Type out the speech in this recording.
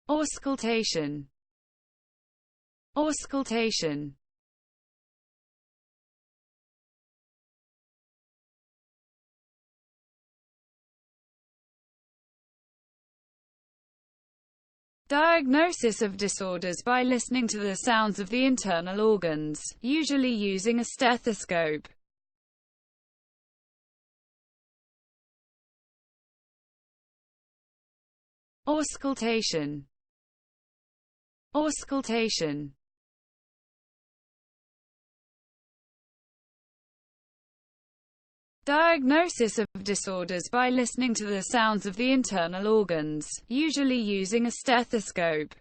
Auscultation. Auscultation. Diagnosis of disorders by listening to the sounds of the internal organs, usually using a stethoscope. Auscultation. Auscultation. Diagnosis of disorders by listening to the sounds of the internal organs, usually using a stethoscope.